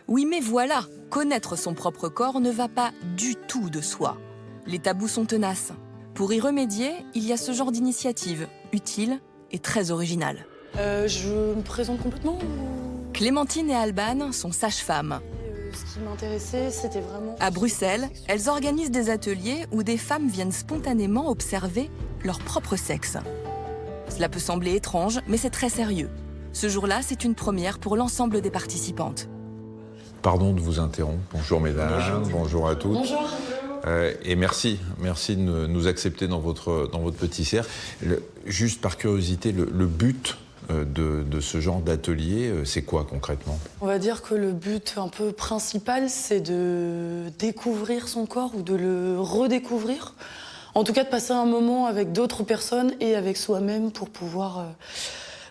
Oui, mais voilà, connaître son propre corps ne va pas du tout de soi. Les tabous sont tenaces. Pour y remédier, il y a ce genre d'initiative, utile et très originale. Je me présente complètement ou... Clémentine et Alban sont sages-femmes. Ce qui m'intéressait, c'était vraiment... À Bruxelles, elles organisent des ateliers où des femmes viennent spontanément observer leur propre sexe. Cela peut sembler étrange, mais c'est très sérieux. Ce jour-là, c'est une première pour l'ensemble des participantes. Pardon de vous interrompre. Bonjour mesdames, bonjour à toutes. Bonjour. Et merci de nous accepter dans votre petit cercle. Juste par curiosité, le but de ce genre d'atelier, c'est quoi concrètement? On va dire que le but un peu principal, c'est de découvrir son corps ou de le redécouvrir. En tout cas, de passer un moment avec d'autres personnes et avec soi-même pour pouvoir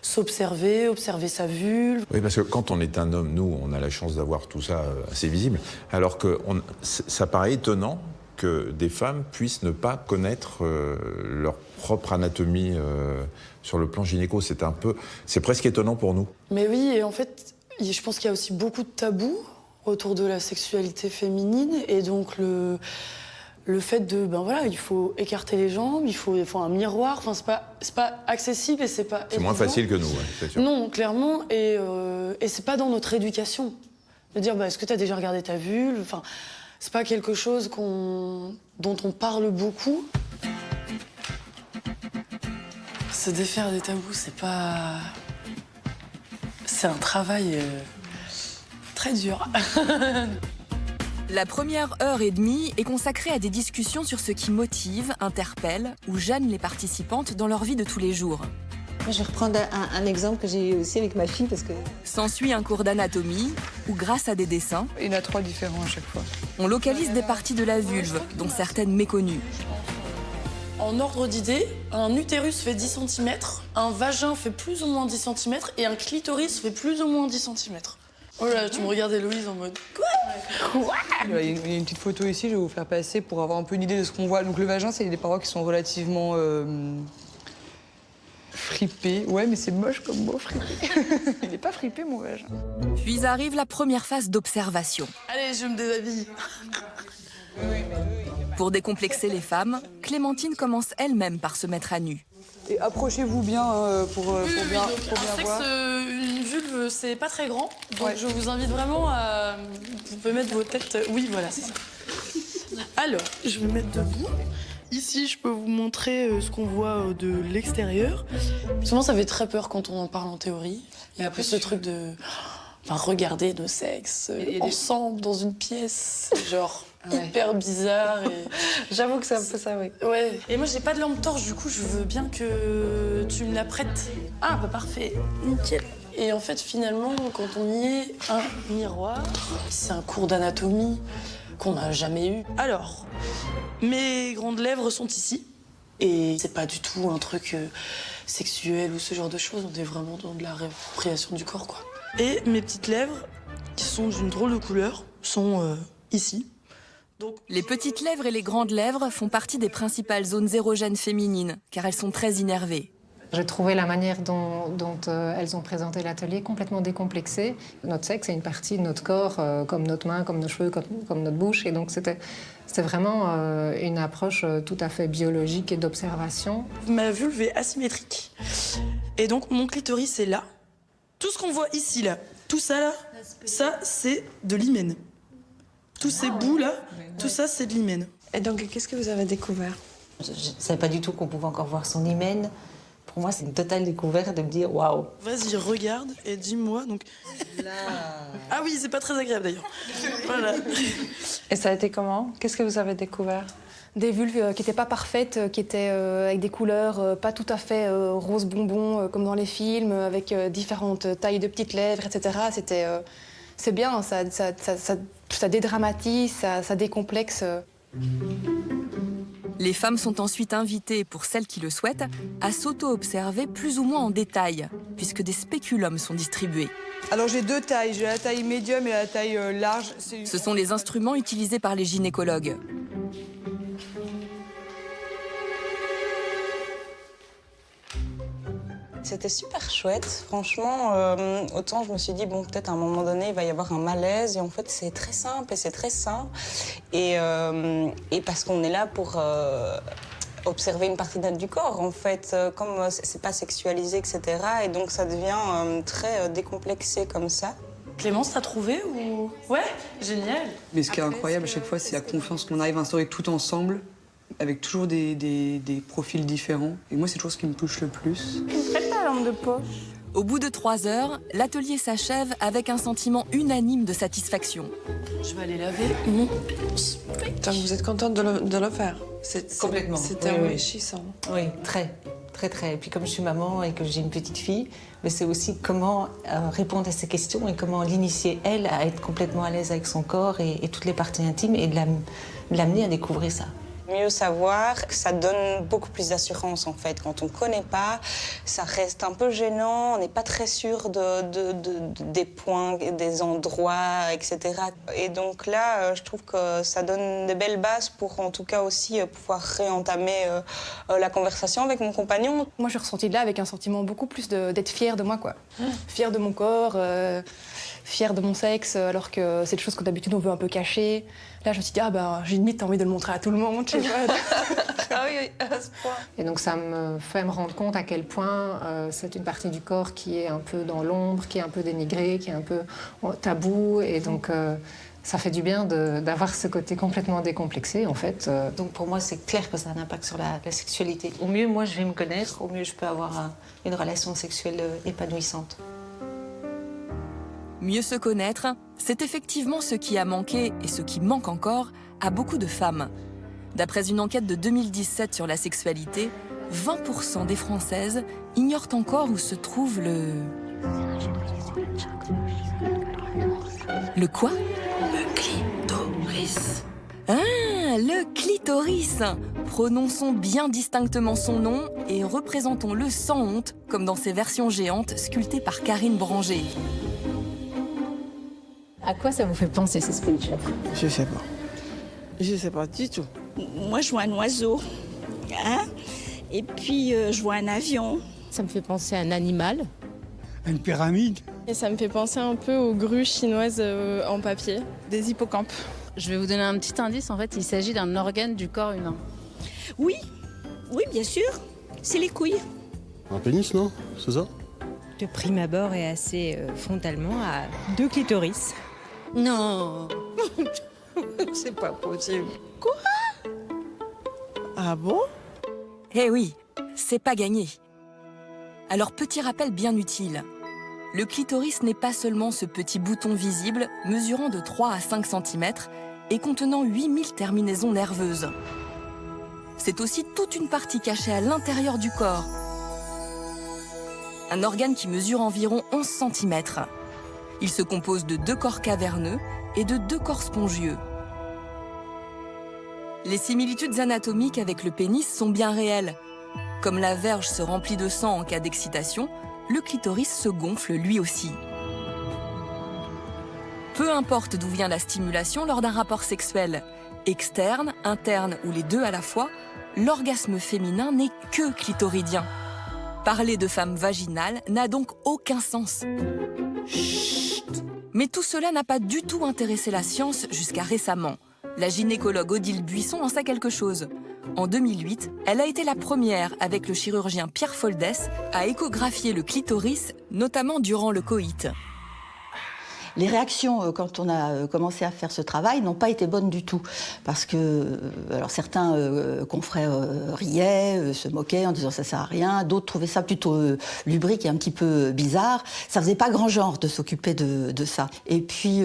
s'observer, observer sa vulve. Oui, parce que quand on est un homme, nous, on a la chance d'avoir tout ça assez visible, alors que ça paraît étonnant que des femmes puissent ne pas connaître leur propre anatomie sur le plan gynéco. C'est presque étonnant pour nous. Mais oui, et en fait, je pense qu'il y a aussi beaucoup de tabous autour de la sexualité féminine, et donc le fait de, ben voilà, il faut écarter les jambes, il faut un miroir, enfin c'est pas accessible et c'est pas C'est moins évident. facile que nous, ouais, c'est sûr. Non, clairement, et c'est pas dans notre éducation. De dire, bah, est-ce que tu as déjà regardé ta vulve? Enfin, c'est pas quelque chose dont on parle beaucoup. Se défaire des tabous, c'est pas... C'est un travail très dur. La première heure et demie est consacrée à des discussions sur ce qui motive, interpelle ou gêne les participantes dans leur vie de tous les jours. Je vais reprendre un exemple que j'ai eu aussi avec ma fille parce que... S'ensuit un cours d'anatomie où, grâce à des dessins, Il y en a 3 différents à chaque fois. on localise des parties de la vulve, dont certaines méconnues. En ordre d'idée, un utérus fait 10 cm, un vagin fait plus ou moins 10 cm et un clitoris fait plus ou moins 10 cm. Oh là, tu me regardes Héloïse en mode quoi? Il y a une petite photo ici, je vais vous faire passer pour avoir un peu une idée de ce qu'on voit. Donc le vagin, c'est des parois qui sont relativement fripées. Ouais, mais c'est moche comme mot, fripé. Il n'est pas fripé, mon vagin. Puis arrive la première phase d'observation. Allez, je me déshabille. Pour décomplexer les femmes, Clémentine commence elle-même par se mettre à nu. Et approchez-vous bien pour bien Un voir. sexe, une vulve, c'est pas très grand. Donc Ouais. je vous invite vraiment à... Vous pouvez mettre vos têtes... Oui, voilà, c'est ça. Alors, je vais me mettre debout. Ici, je peux vous montrer ce qu'on voit de l'extérieur. Souvent, ça fait très peur quand on en parle en théorie. Il y a un peu ce truc de... Enfin, regarder nos sexes ensemble dans une pièce, genre hyper bizarre. Et... J'avoue que c'est un peu ça, oui. Ouais. Et moi, j'ai pas de lampe torche, du coup, je veux bien que tu me la prêtes. Ah, bah parfait, nickel. Et en fait, finalement, quand on y est, un miroir, c'est un cours d'anatomie qu'on n'a jamais eu. Alors, mes grandes lèvres sont ici. Et c'est pas du tout un truc sexuel ou ce genre de choses. On est vraiment dans de la réappropriation du corps, quoi. Et mes petites lèvres, qui sont d'une drôle de couleur, sont ici. Donc, Les petites lèvres et les grandes lèvres font partie des principales zones érogènes féminines, car elles sont très innervées. J'ai trouvé la manière dont elles ont présenté l'atelier complètement décomplexée. Notre sexe est une partie de notre corps, comme notre main, comme nos cheveux, comme notre bouche. Et donc c'était vraiment une approche tout à fait biologique et d'observation. ma vulve est asymétrique. Et donc, mon clitoris est là. Tout ce qu'on voit ici, là, tout ça, là, ça, c'est de l'hymen. Tous ces bouts, là, tout ça, c'est de l'hymen. Et donc, qu'est-ce que vous avez découvert? Je ne savais pas du tout qu'on pouvait encore voir son hymen. Pour moi, c'est une totale découverte de me dire waouh. Vas-y, regarde et dis-moi. Donc... Ah oui, c'est pas très agréable, d'ailleurs. Voilà. Et ça a été comment? Qu'est-ce que vous avez découvert? Des vulves qui n'étaient pas parfaites, qui étaient avec des couleurs pas tout à fait rose bonbon comme dans les films, avec différentes tailles de petites lèvres, etc. C'est bien, ça dédramatise, ça décomplexe. Les femmes sont ensuite invitées, pour celles qui le souhaitent, à s'auto-observer plus ou moins en détail, puisque des spéculums sont distribués. Alors j'ai 2 tailles, j'ai la taille médium et la taille large. Ce sont les instruments utilisés par les gynécologues. C'était super chouette, franchement. Autant je me suis dit, bon, peut-être à un moment donné, il va y avoir un malaise. Et en fait, c'est très simple et c'est très sain. Et parce qu'on est là pour observer une partie du corps, en fait. Comme c'est pas sexualisé, etc. Et donc, ça devient très décomplexé comme ça. Clémence, t'as trouvé ou... Ouais, génial. Mais ce qui est incroyable à chaque fois, c'est la confiance qu'on arrive à instaurer tout ensemble, avec toujours des profils différents. Et moi, c'est toujours ce qui me touche le plus. Prête ta lampe de poche. Au bout de 3 heures, l'atelier s'achève avec un sentiment unanime de satisfaction. Je vais aller laver. Donc vous êtes contente de le faire? Complètement. C'était Oui, oui. enrichissant. Oui, très. Et puis comme je suis maman et que j'ai une petite fille, mais c'est aussi comment répondre à ces questions et comment l'initier, elle, à être complètement à l'aise avec son corps et toutes les parties intimes et de l'amener à découvrir ça. Mieux savoir, que ça donne beaucoup plus d'assurance en fait. Quand on ne connaît pas, ça reste un peu gênant, on n'est pas très sûr des points, des endroits, etc. Et donc là, je trouve que ça donne de belles bases pour en tout cas aussi pouvoir réentamer la conversation avec mon compagnon. Moi, j'ai ressenti de là avec un sentiment beaucoup plus d'être fière de moi, quoi. Fière de mon corps, fière de mon sexe, alors que c'est des choses que d'habitude on veut un peu cacher. Là, je me suis dit, j'ai limite envie de le montrer à tout le monde, je sais pas. Ah oui, à ce point. Et donc ça me fait me rendre compte à quel point c'est une partie du corps qui est un peu dans l'ombre, qui est un peu dénigrée, qui est un peu tabou. Et donc ça fait du bien d'avoir ce côté complètement décomplexé, en fait. Donc pour moi, c'est clair que ça a un impact sur la sexualité. Au mieux, moi, je vais me connaître, au mieux, je peux avoir une relation sexuelle épanouissante. Mieux se connaître, c'est effectivement ce qui a manqué et ce qui manque encore à beaucoup de femmes. D'après une enquête de 2017 sur la sexualité, 20% des Françaises ignorent encore où se trouve le... Le quoi? Le clitoris. Ah, le clitoris! Prononçons bien distinctement son nom et représentons-le sans honte, comme dans ces versions géantes sculptées par Karine Branger. À quoi ça vous fait penser, ces sculptures? Je sais pas. Je sais pas du tout. Moi, je vois un oiseau, hein, et puis je vois un avion. Ça me fait penser à un animal. Une pyramide. Et ça me fait penser un peu aux grues chinoises en papier. Des hippocampes. Je vais vous donner un petit indice. En fait, il s'agit d'un organe du corps humain. Oui, bien sûr, c'est les couilles. Un pénis, non? C'est ça? De prime abord et assez frontalement à 2 clitoris. Non. C'est pas possible. Quoi? Ah bon? Eh oui, c'est pas gagné. Alors petit rappel bien utile. Le clitoris n'est pas seulement ce petit bouton visible, mesurant de 3 à 5 cm et contenant 8000 terminaisons nerveuses. C'est aussi toute une partie cachée à l'intérieur du corps. Un organe qui mesure environ 11 cm. Il se compose de 2 corps caverneux et de 2 corps spongieux. Les similitudes anatomiques avec le pénis sont bien réelles. Comme la verge se remplit de sang en cas d'excitation, le clitoris se gonfle lui aussi. Peu importe d'où vient la stimulation lors d'un rapport sexuel, externe, interne ou les deux à la fois, l'orgasme féminin n'est que clitoridien. Parler de femme vaginale n'a donc aucun sens. Chut. Mais tout cela n'a pas du tout intéressé la science jusqu'à récemment. La gynécologue Odile Buisson en sait quelque chose. En 2008, elle a été la première, avec le chirurgien Pierre Foldès, à échographier le clitoris, notamment durant le coït. Les réactions, quand on a commencé à faire ce travail, n'ont pas été bonnes du tout. Parce que alors certains confrères riaient, se moquaient en disant ça sert à rien. D'autres trouvaient ça plutôt lubrique et un petit peu bizarre. Ça faisait pas grand genre de s'occuper de ça. Et puis,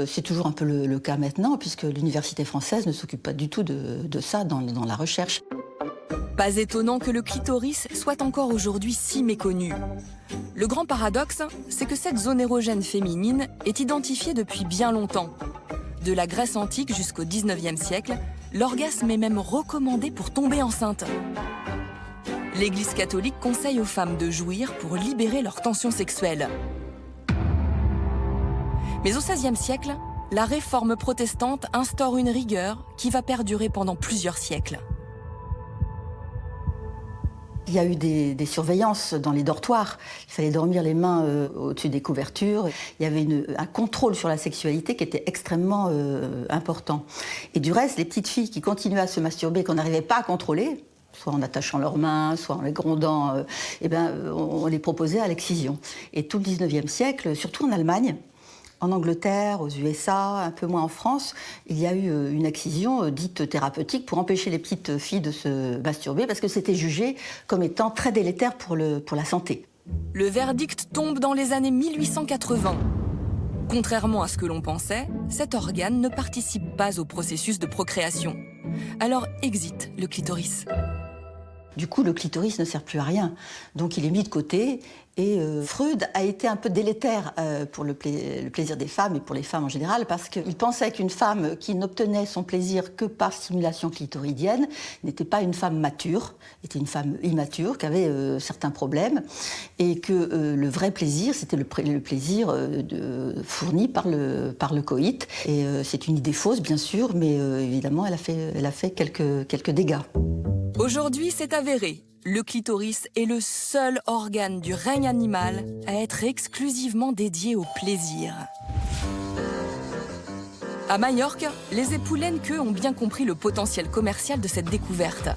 c'est toujours un peu le cas maintenant, puisque l'université française ne s'occupe pas du tout de ça dans la recherche. Pas étonnant que le clitoris soit encore aujourd'hui si méconnu. Le grand paradoxe, c'est que cette zone érogène féminine est identifiée depuis bien longtemps. De la Grèce antique jusqu'au 19e siècle, l'orgasme est même recommandé pour tomber enceinte. L'Église catholique conseille aux femmes de jouir pour libérer leur tension sexuelle. Mais au XVIe siècle, la réforme protestante instaure une rigueur qui va perdurer pendant plusieurs siècles. Il y a eu des surveillances dans les dortoirs. Il fallait dormir les mains au-dessus des couvertures. Il y avait un contrôle sur la sexualité qui était extrêmement important. Et du reste, les petites filles qui continuaient à se masturber, qu'on n'arrivait pas à contrôler, soit en attachant leurs mains, soit en les grondant, on les proposait à l'excision. Et tout le 19e siècle, surtout en Allemagne, en Angleterre, aux USA, un peu moins en France, il y a eu une excision dite thérapeutique pour empêcher les petites filles de se masturber parce que c'était jugé comme étant très délétère pour la santé. Le verdict tombe dans les années 1880. Contrairement à ce que l'on pensait, cet organe ne participe pas au processus de procréation. Alors exit le clitoris. Du coup, le clitoris ne sert plus à rien. Donc il est mis de côté. Et Freud a été un peu délétère pour le plaisir des femmes et pour les femmes en général parce qu'il pensait qu'une femme qui n'obtenait son plaisir que par stimulation clitoridienne n'était pas une femme mature, était une femme immature qui avait certains problèmes et que le vrai plaisir, c'était le plaisir fourni par le coït. Et c'est une idée fausse, bien sûr, mais évidemment, elle a fait quelques dégâts. Aujourd'hui, c'est avéré. Le clitoris est le seul organe du règne animal à être exclusivement dédié au plaisir. À Majorque, les époux Lennke ont bien compris le potentiel commercial de cette découverte.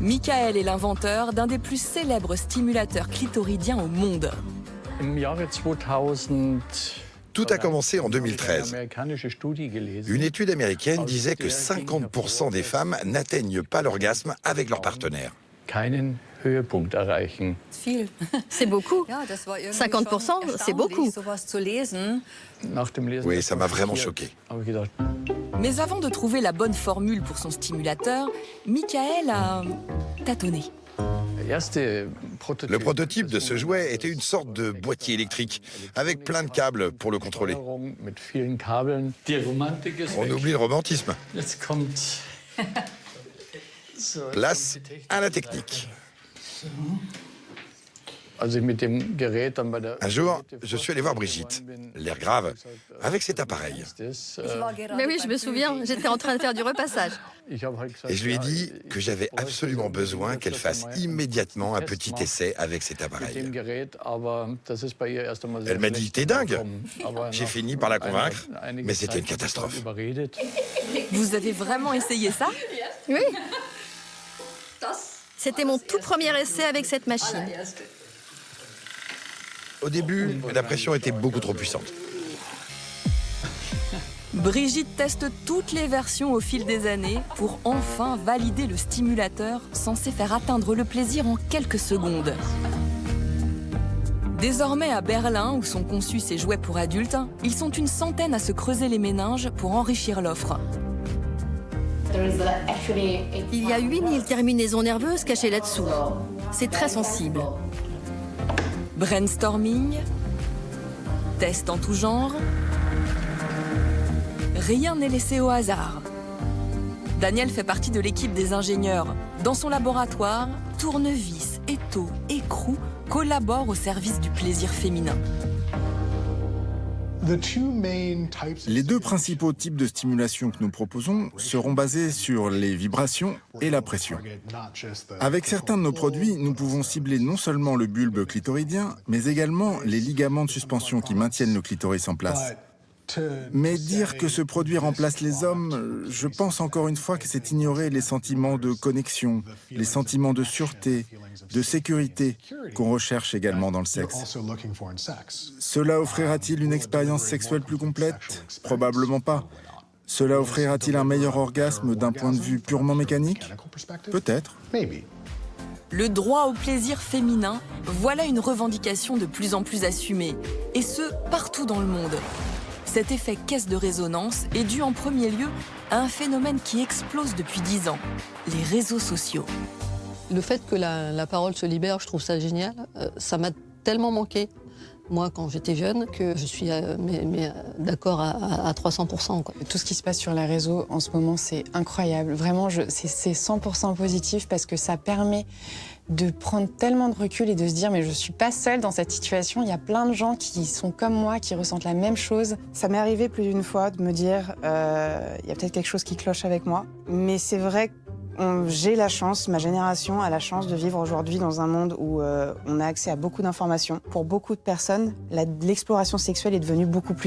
Michael est l'inventeur d'un des plus célèbres stimulateurs clitoridiens au monde. Tout a commencé en 2013. Une étude américaine disait que 50% des femmes n'atteignent pas l'orgasme avec leur partenaire. C'est beaucoup. 50%, c'est beaucoup. Oui, ça m'a vraiment choqué. Mais avant de trouver la bonne formule pour son stimulateur, Michael a tâtonné. Le prototype de ce jouet était une sorte de boîtier électrique avec plein de câbles pour le contrôler. On oublie le romantisme. Place à la technique. Un jour, je suis allé voir Brigitte, l'air grave, avec cet appareil. Mais oui, je me souviens, j'étais en train de faire du repassage. Et je lui ai dit que j'avais absolument besoin qu'elle fasse immédiatement un petit essai avec cet appareil. Elle m'a dit « T'es dingue !» J'ai fini par la convaincre, mais c'était une catastrophe. Vous avez vraiment essayé ça? Oui. C'était mon tout premier essai avec cette machine. Au début, la pression était beaucoup trop puissante. Brigitte teste toutes les versions au fil des années pour enfin valider le stimulateur censé faire atteindre le plaisir en quelques secondes. Désormais à Berlin, où sont conçus ces jouets pour adultes, ils sont une centaine à se creuser les méninges pour enrichir l'offre. Il y a 8000 terminaisons nerveuses cachées là-dessous. C'est très sensible. Brainstorming, tests en tout genre, rien n'est laissé au hasard. Daniel fait partie de l'équipe des ingénieurs. Dans son laboratoire, tournevis, étau, écrou collaborent au service du plaisir féminin. Les deux principaux types de stimulation que nous proposons seront basés sur les vibrations et la pression. Avec certains de nos produits, nous pouvons cibler non seulement le bulbe clitoridien, mais également les ligaments de suspension qui maintiennent le clitoris en place. Mais dire que ce produit remplace les hommes, je pense encore une fois que c'est ignorer les sentiments de connexion, les sentiments de sûreté, de sécurité qu'on recherche également dans le sexe. Cela offrira-t-il une expérience sexuelle plus complète? Probablement pas. Cela offrira-t-il un meilleur orgasme d'un point de vue purement mécanique? Peut-être. Le droit au plaisir féminin, voilà une revendication de plus en plus assumée, et ce, partout dans le monde. Cet effet caisse de résonance est dû en premier lieu à un phénomène qui explose depuis 10 ans, les réseaux sociaux. Le fait que la parole se libère, je trouve ça génial. Ça m'a tellement manqué, moi, quand j'étais jeune, que je suis d'accord à 300%. Quoi. Tout ce qui se passe sur les réseaux en ce moment, c'est incroyable. Vraiment, c'est 100% positif parce que ça permet de prendre tellement de recul et de se dire mais je suis pas seule dans cette situation, il y a plein de gens qui sont comme moi, qui ressentent la même chose. Ça m'est arrivé plus d'une fois de me dire il y a peut-être quelque chose qui cloche avec moi, mais c'est vrai J'ai la chance, ma génération a la chance de vivre aujourd'hui dans un monde où on a accès à beaucoup d'informations. Pour beaucoup de personnes, l'exploration sexuelle est devenue beaucoup plus